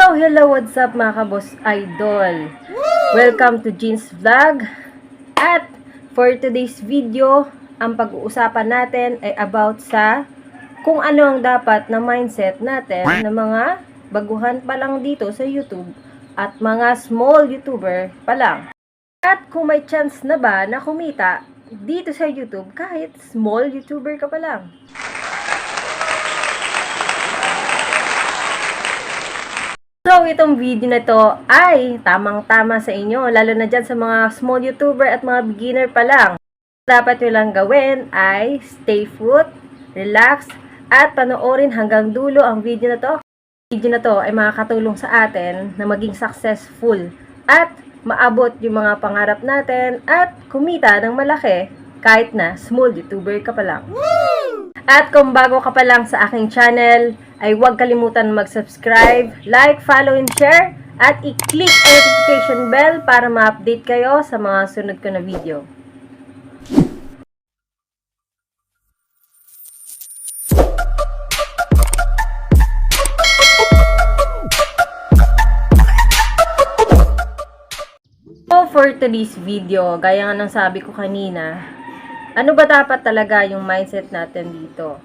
Hello, what's up mga kabos idol? Welcome to Jeans Vlog. At for today's video, ang pag-uusapan natin ay about sa kung ano ang dapat na mindset natin ng mga baguhan pa lang dito sa YouTube at mga small YouTuber pa lang. At kung may chance na ba na kumita dito sa YouTube kahit small YouTuber ka pa lang. So, itong video na to ay tamang-tama sa inyo, lalo na dyan sa mga small YouTuber at mga beginner pa lang. Dapat nyo lang gawin ay stay put, relax, at panoorin hanggang dulo ang video na to. Video na to ay makakatulong sa atin na maging successful at maabot yung mga pangarap natin at kumita ng malaki kahit na small YouTuber ka pa lang. At kung bago ka pa lang sa aking channel, ay huwag kalimutan mag-subscribe, like, follow, and share, at i-click ang notification bell para ma-update kayo sa mga sunod ko na video. So, for today's video, gaya nga ng sabi ko kanina, ano ba dapat talaga yung mindset natin dito?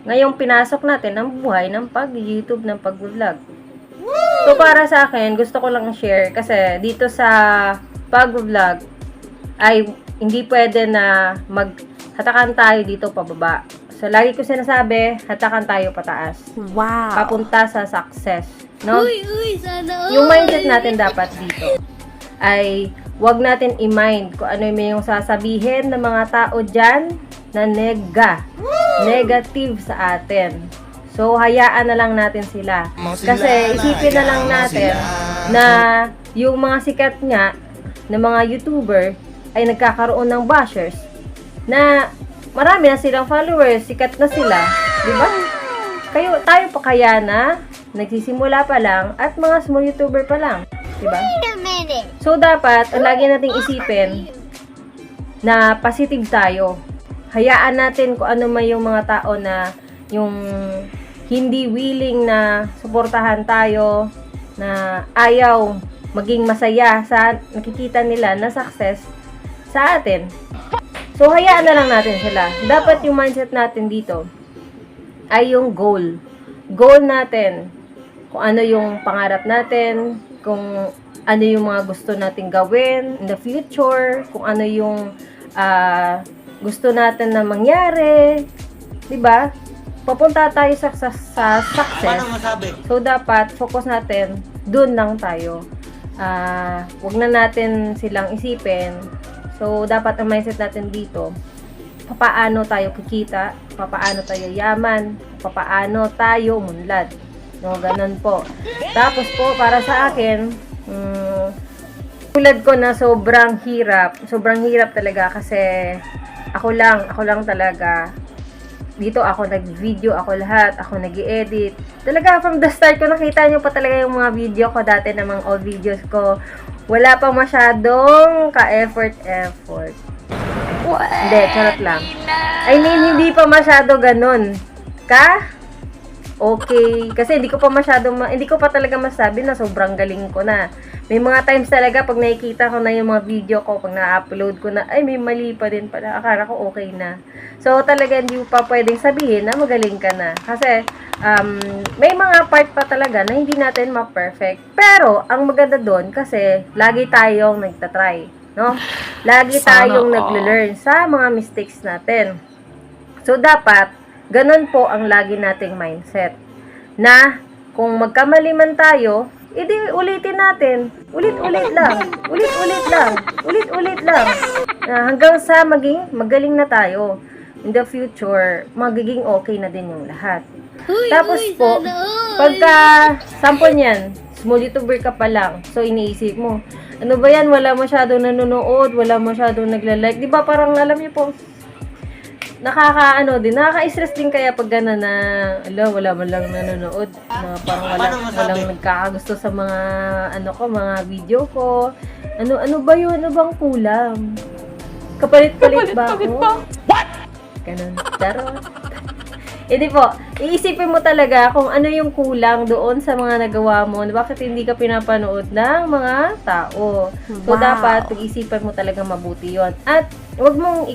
Ngayong pinasok natin ang buhay ng pag-YouTube, ng pag-vlog. So, para sa akin, gusto ko lang share kasi dito sa pag-vlog ay hindi pwede na maghatakan tayo dito pababa. So, lagi ko sinasabi, hatakan tayo pataas. Wow! Papunta sa success. No? Sana Yung mindset natin dapat dito ay wag natin i-mind kung ano yung sasabihin ng mga tao dyan na negative sa atin. So, hayaan na lang natin sila. Kasi isipin na lang natin na yung mga sikat nga na mga YouTuber ay nagkakaroon ng bashers na marami na silang followers, sikat na sila. Diba? Tayo pa kaya na nagsisimula pa lang at mga small YouTuber pa lang. Diba? So, dapat, lagi nating isipin na positive tayo. Hayaan natin kung ano may yung mga tao na yung hindi willing na suportahan tayo, na ayaw maging masaya sa nakikita nila na success sa atin. So, hayaan na lang natin sila. Dapat yung mindset natin dito ay yung goal. Goal natin. Kung ano yung pangarap natin, kung ano yung mga gusto nating gawin in the future, kung ano yung gusto natin na mangyari, 'di ba? Papunta tayo sa success. So dapat focus natin doon lang tayo. Wag na natin silang isipin. So dapat ang mindset natin dito, papaano tayo kikita, papaano tayo yaman, papaano tayo umunlad. No, ganun po. Tapos po, para sa akin, tulad ko na sobrang hirap talaga kasi ako lang talaga. Dito ako nag-video, ako lahat, ako nag-i-edit. Talaga from the start ko, nakita nyo pa talaga yung mga video ko dati na mga old videos ko. Wala pa masyadong ka-effort. Hindi, charot lang. I mean, hindi pa masyado ganun. Okay, kasi hindi ko pa talaga masabi na sobrang galing ko na. May mga times talaga pag nakikita ko na yung mga video ko, pag na-upload ko na, ay may mali pa din pala, akala ko okay na. So talaga hindi mo pa pwedeng sabihin na magaling ka na. Kasi may mga part pa talaga na hindi natin ma-perfect. Pero ang maganda doon kasi lagi tayong nagtatry, no? Lagi tayong nagle-learn sa mga mistakes natin. So dapat ganun po ang lagi nating mindset. Na kung magkamali man tayo, edi ulitin natin. Ulit-ulit lang. Ulit-ulit lang. Hanggang sa magaling na tayo. In the future, magiging okay na din yung lahat. Tapos po, pagka sample niyan, small YouTuber ka pa lang. So iniisip mo, ano ba yan? Wala masyadong nanonood, wala masyadong nagla-like. Di ba parang alam niyo po, nakaka-stress din kaya pag gano'n na, wala man lang nanonood, na parang walang nagkakagusto sa mga, mga video ko. Ano ba yun? Ano bang kulang? Kapalit-palit ba ako? What? Ganun. Charot. Hindi po, iisipin mo talaga kung ano yung kulang doon sa mga nagawa mo, bakit hindi ka pinapanood ng mga tao. So, dapat pag-isipan mo talaga mabuti yon. At, wag mong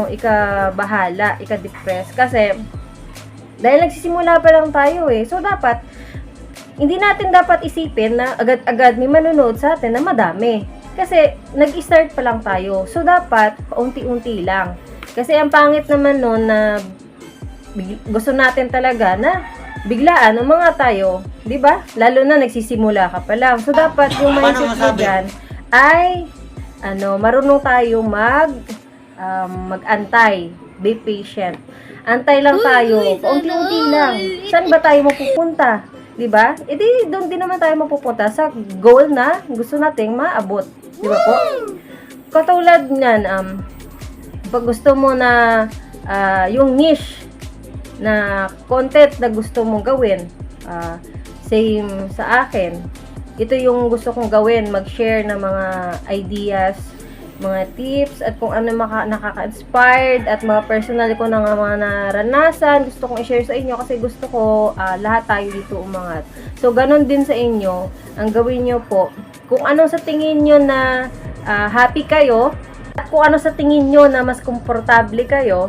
ika-bahala, ika-depress. Kasi, dahil nagsisimula pa lang tayo eh. So, dapat, hindi natin dapat isipin na agad-agad may manonood sa atin na madami. Kasi, nag-start pa lang tayo. So, dapat, paunti-unti lang. Kasi, ang pangit naman noon na gusto natin talaga na biglaan mga tayo, 'di ba? Lalo na nagsisimula ka pa lang. So dapat yung mindset mo diyan ay marunong tayo mag-antay, be patient. Antay lang tayo, paunti-unti lang. Saan ba tayo mapupunta? 'Di ba? Edi doon din naman tayo mapupunta sa goal na gusto nating maabot, 'di ba po? Katulad niyan, pag gusto mo na yung niche na content na gusto mong gawin, same sa akin. Ito yung gusto kong gawin, mag-share ng mga ideas, mga tips, at kung ano nakaka-inspired, at mga personal ko na mga naranasan, gusto kong i-share sa inyo kasi gusto ko lahat tayo dito umangat. So, ganun din sa inyo, ang gawin nyo po, kung ano sa tingin nyo na happy kayo, at kung ano sa tingin nyo na mas komportable kayo,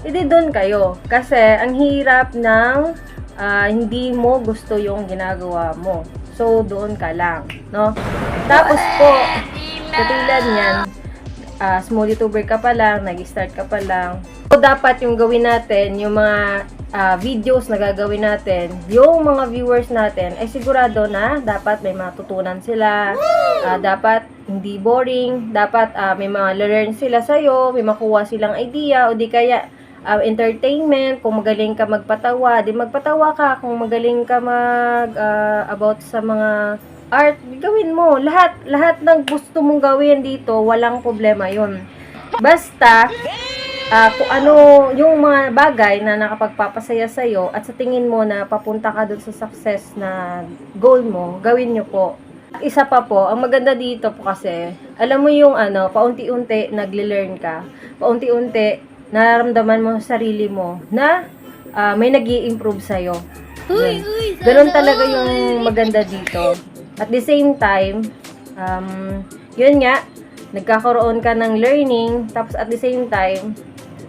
hindi doon kayo. Kasi, ang hirap ng hindi mo gusto yung ginagawa mo. So, doon ka lang, no? Tapos po, katulad niyan, small YouTuber ka pa lang, nag-start ka pa lang. So, dapat yung gawin natin, yung mga videos na gagawin natin, yung mga viewers natin, ay sigurado na dapat may matutunan sila, dapat hindi boring, dapat may mga learn sila sa'yo, may makuha silang idea, o di kaya entertainment. Kung magaling ka magpatawa, di magpatawa ka. Kung magaling ka about sa mga art, gawin mo. Lahat ng gusto mong gawin dito, walang problema yun. Basta, kung ano yung mga bagay na nakapagpapasaya sa'yo at sa tingin mo na papunta ka dun sa success na goal mo, gawin nyo po. Isa pa po, ang maganda dito po kasi, alam mo yung paunti-unti nagle-learn ka. Paunti-unti nararamdaman mo sa sarili mo na may nag-i-improve sa'yo. Ganun talaga yung maganda dito. At the same time, yun nga, nagkakaroon ka ng learning, tapos at the same time,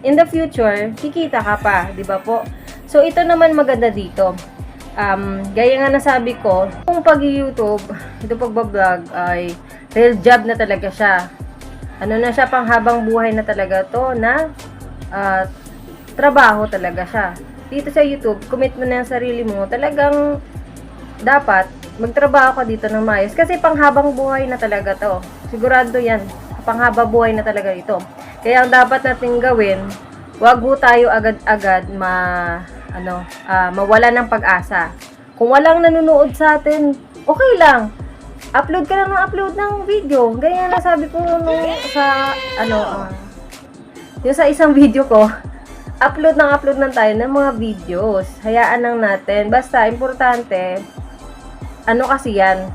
in the future, kikita ka pa, di ba po? So, ito naman maganda dito. Gaya nga nasabi ko, kung pag-YouTube, ito pagbablog ay real job na talaga siya. Ano na siya, panghabang buhay na talaga to na trabaho talaga siya. Dito sa YouTube, commit mo na yung sarili mo. Talagang dapat magtrabaho ka dito ng maayos. Kasi panghabang buhay na talaga to. Sigurado yan. Panghabang buhay na talaga ito. Kaya ang dapat natin gawin, wag ho tayo agad-agad mawala ng pag-asa. Kung walang nanonood sa atin, okay lang. Upload ka lang ng upload ng video. Ganyan na sabi ko yung sa isang video ko, upload ng tayo ng mga videos. Hayaan lang natin. Basta, importante, kasi yan,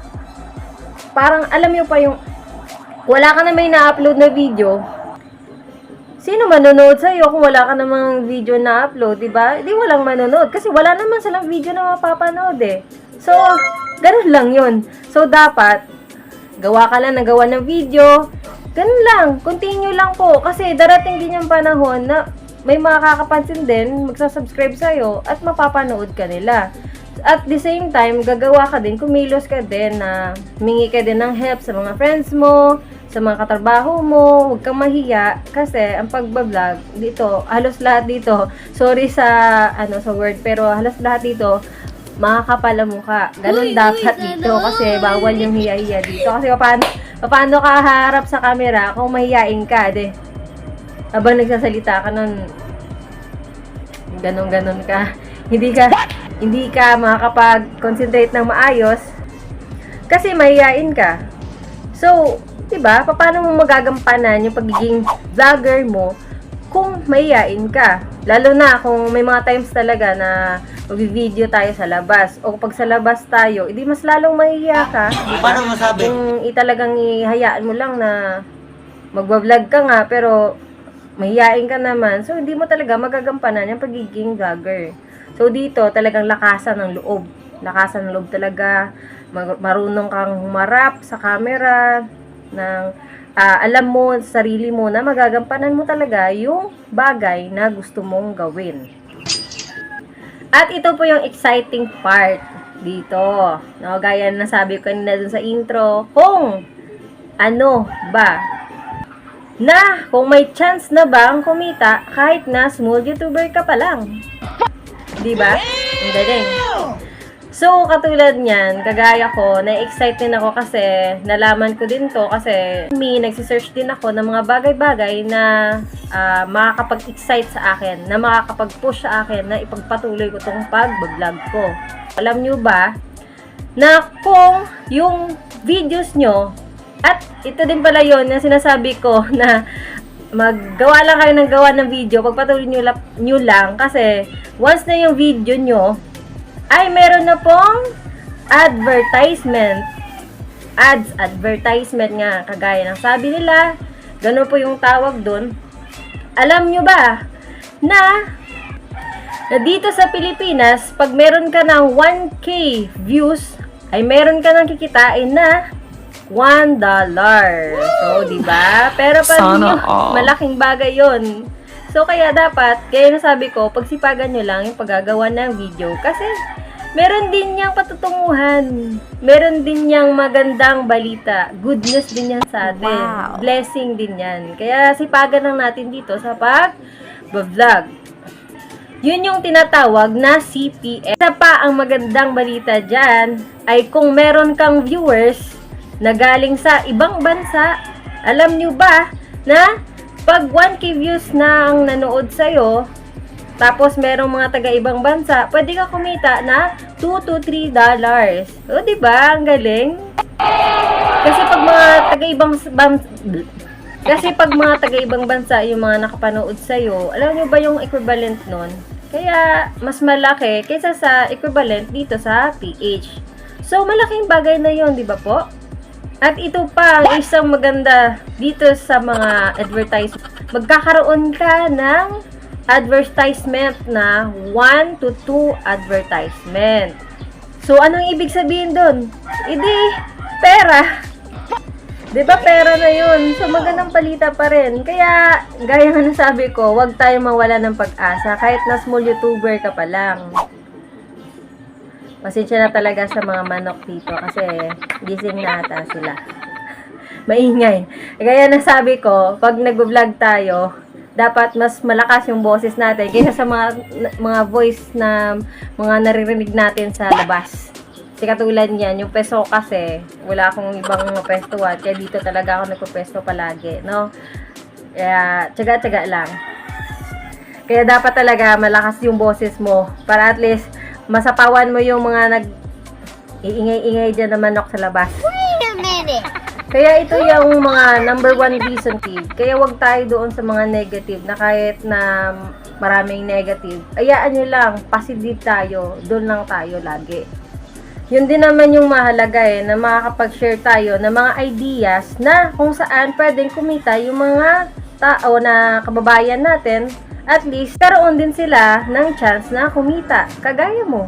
parang alam nyo pa yung, wala ka na may na-upload na video, sino manonood sa'yo kung wala ka namang video na upload, diba? Di walang manonood. Kasi wala naman silang video na mapapanood eh. So, ganun lang yun. So, dapat, gawa ka lang ng gawa ng video. Ganun lang. Continue lang po. Kasi darating din yung panahon na may makakapansin din, magsasubscribe sa'yo at mapapanood ka nila. At the same time, gagawa ka din, kumilos ka din na humingi ka din ng help sa mga friends mo, sa mga katrabaho mo, huwag kang mahiya kasi ang pagbablog dito, halos lahat dito, sorry sa word, pero halos lahat dito makakapal ang mukha. Ganun dapat dito kasi bawal yung hiya-hiya dito. Kasi paano ka harap sa camera kung mahiyain ka, habang nagsasalita ka nun, ganun ka. Hindi ka makakapag-concentrate ng maayos kasi mahiyain ka. So, diba, paano mo magagampanan yung pagiging vlogger mo kung mahiyain ka? Lalo na kung may mga times talaga na mag-video tayo sa labas. O pag sa labas tayo, edi mas lalong mahihiya ka. Diba? Paano masabi? Kung talagang ihayaan mo lang na magbablog ka nga, pero mahiyain ka naman, so hindi mo talaga magagampanan yung pagiging vlogger. So dito talagang lakasan ng loob. Lakasan ng loob talaga. Marunong kang humarap sa camera ng alam mo sa sarili mo na magagampanan mo talaga yung bagay na gusto mong gawin. At ito po yung exciting part dito. No, gaya na sabi ko kanina dun sa intro, kung ano ba na kung may chance na bang kumita kahit na small YouTuber ka pa lang. Diba? Ang galing. So, katulad niyan, kagaya ko, na-excite din ako kasi nalaman ko din to kasi nagsisearch din ako ng mga bagay-bagay na makakapag-excite sa akin, na makakapag-push sa akin na ipagpatuloy ko tong pag-vlog ko. Alam nyo ba na kung yung videos nyo, at ito din pala yun na sinasabi ko na maggawa lang kayo ng gawa ng video, pagpatuloy nyo lang kasi once na yung video nyo ay meron na pong advertisement. Advertisement nga, kagaya ng sabi nila, ganun po yung tawag dun. Alam nyo ba na dito sa Pilipinas, pag meron ka ng 1K views, ay meron ka nang kikitain na $1. So, diba? Pero pag malaking bagay yon. So, kaya dapat, kaya nasabi ko, pagsipagan nyo lang yung paggagawa ng video. Kasi, meron din niyang patutunguhan. Meron din niyang magandang balita. Good news din yan sa atin. Wow. Blessing din yan. Kaya, sipagan lang natin dito sa pag-vlog. Yun yung tinatawag na CPM. Isa pa ang magandang balita dyan, ay kung meron kang viewers na galing sa ibang bansa, alam nyo ba na pag 1K views na ang nanood sa'yo, tapos merong mga taga-ibang bansa, pwede ka kumita na $2 to $3. O, diba? Ang galing. Kasi pag mga taga-ibang bansa yung mga nakapanood sa'yo, alam nyo ba yung equivalent nun? Kaya, mas malaki kaysa sa equivalent dito sa PH. So, malaking bagay na yun, di ba po? At ito pa, ang isang maganda dito sa mga advertisement. Magkakaroon ka ng advertisement na 1 to 2 advertisement. So, anong ibig sabihin doon? Hindi, pera. Diba pera na yun? So, magandang palita pa rin. Kaya, gaya nga nasabi ko, huwag tayo mawala ng pag-asa kahit na small YouTuber ka pa lang. Pasensya na talaga sa mga manok dito kasi gising na ata sila. Maingay. Kaya nasabi ko, pag nag-vlog tayo, dapat mas malakas yung boses natin kaysa sa mga voice na mga naririnig natin sa labas. Kasi katulad niyan, yung peso kasi, wala akong ibang pestuan, kaya dito talaga ako nagpesto palagi, no? Kaya, tsaga-tsaga lang. Kaya dapat talaga malakas yung boses mo para at least masapawan mo yung mga nag-iingay-ingay dyan na manok sa labas. Wait a minute! Kaya ito yung mga number one reason, kid. Kaya wag tayo doon sa mga negative na kahit na maraming negative. Ayaan nyo lang, positive tayo. Doon lang tayo lagi. Yun din naman yung mahalaga na makakapag-share tayo ng mga ideas na kung saan pwedeng kumita yung mga tao na kababayan natin. At least, karoon din sila ng chance na kumita. Kagaya mo.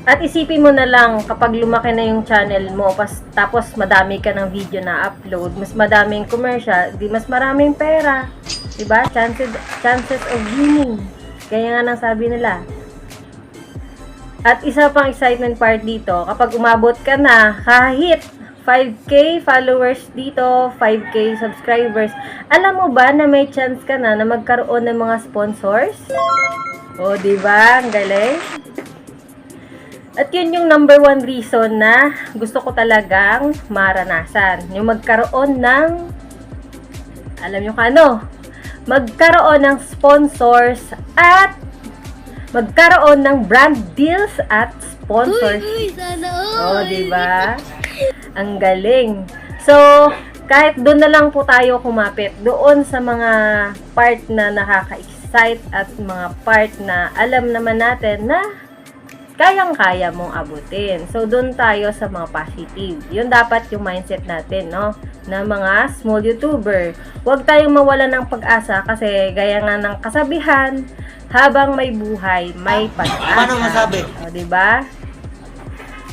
At isipin mo na lang kapag lumaki na yung channel mo, tapos madami ka ng video na upload, mas madaming commercial, di mas maraming pera. Diba? Chances of winning. Kaya nga nang sabi nila. At isa pang excitement part dito, kapag umabot ka na kahit 5K followers dito, 5K subscribers, alam mo ba na may chance ka na magkaroon ng mga sponsors? O, diba? Ang galing. At yun yung number one reason na gusto ko talagang maranasan. Yung magkaroon ng, alam nyo ka ano, magkaroon ng sponsors at magkaroon ng brand deals at sponsors. O, diba? Ang galing. So, kahit doon na lang po tayo kumapit. Doon sa mga part na nakaka-excite at mga part na alam naman natin na kayang-kaya mong abutin. So, doon tayo sa mga positive. Yun dapat yung mindset natin, no? Na mga small YouTuber. Huwag tayong mawala ng pag-asa kasi gaya nga ng kasabihan, habang may buhay, may pag-asa. Paano masabi? O, diba?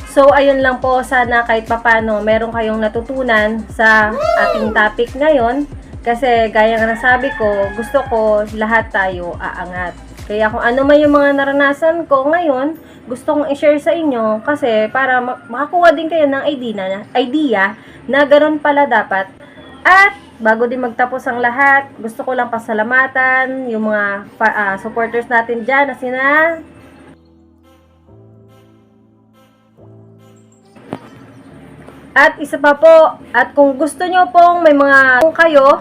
So, ayun lang po. Sana kahit papano, meron kayong natutunan sa ating topic ngayon. Kasi, gaya nga nasabi ko, gusto ko lahat tayo aangat. Kaya kung ano man yung mga naranasan ko ngayon, gusto kong i-share sa inyo kasi para makakuha din kayo ng idea na ganoon pala dapat. At bago din magtapos ang lahat, gusto ko lang pasalamatan yung mga supporters natin dyan na sina at isa pa po, at kung gusto nyo pong may mga kayo,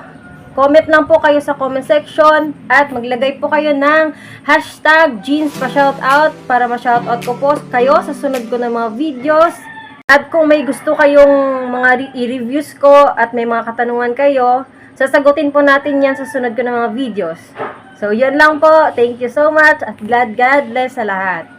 comment lang po kayo sa comment section at maglagay po kayo ng hashtag Jeans pa shoutout para ma-shoutout ko po kayo sa sunod ko ng mga videos. At kung may gusto kayong mga i-reviews ko at may mga katanungan kayo, sasagutin po natin yan sa sunod ko ng mga videos. So, yun lang po. Thank you so much at God bless sa lahat.